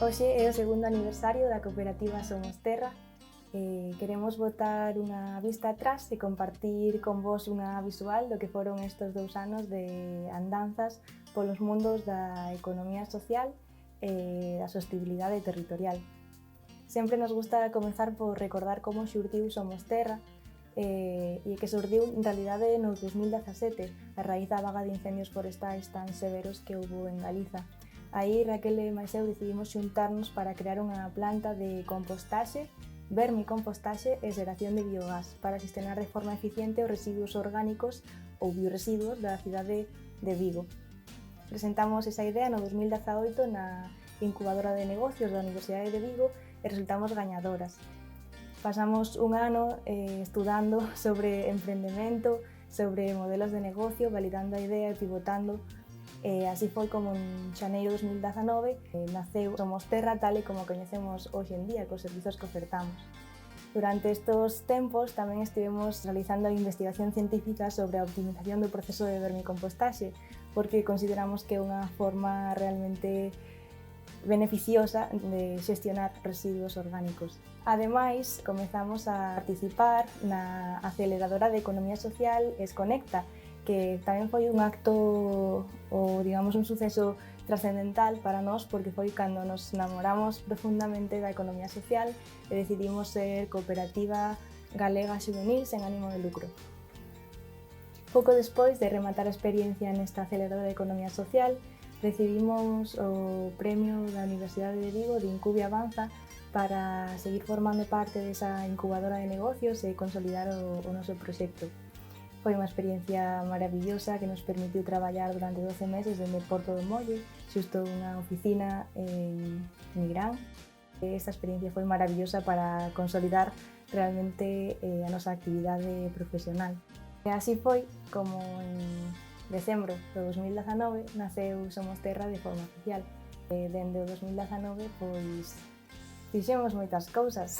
Hoxe é o segundo aniversario da cooperativa Somos Terra. Queremos botar unha vista atrás e compartir con vos unha visual do que foron estes 2 anos de andanzas polos mundos da economía social e da sostenibilidade territorial. Sempre nos gusta comezar por recordar como xurdiu Somos Terra e que xurdiu en realidade no 2017 a raíz da vaga de incendios forestais tan severos que houbo en Galiza. Aí Raquel e máis eu decidimos xuntarnos para crear unha planta de compostaxe, vermicompostaxe e xeración de biogás para xestionar de forma eficiente os residuos orgánicos ou bioresiduos da cidade de Vigo. Presentamos esa idea no 2018 na incubadora de negocios da Universidade de Vigo e resultamos gañadoras. Pasamos un ano estudando sobre emprendemento, sobre modelos de negocio, validando a idea e pivotando. Así foi como en xaneiro de 2019 naceu Somos Terra tal e como coñecemos hoxe en día, cos servizos que ofertamos. Durante estes tempos tamén estivemos realizando investigación científica sobre a optimización do proceso de vermicompostaxe, porque consideramos que é unha forma realmente beneficiosa de xestionar residuos orgánicos. Ademais, comezamos a participar na aceleradora de economía social Esconecta, que tamén foi un acto ou, digamos, un suceso trascendental para nós porque foi cando nos namoramos profundamente da economía social e decidimos ser cooperativa galega xuvenil sen ánimo de lucro. Pouco despois de rematar a experiencia nesta aceleradora de economía social, recibimos o premio da Universidade de Vigo de Incubi Avanza para seguir formando parte desa incubadora de negocios e consolidar o noso proxecto. Foi unha experiencia maravillosa que nos permitiu traballar durante 12 meses dende Porto do Molle, xusto unha oficina en Nigrán. Esta experiencia foi maravillosa para consolidar realmente a nosa actividade profesional. E así foi como en decembro do 2019 naceu Somos Terra de forma oficial. Dende o 2019 pois fixemos moitas cousas.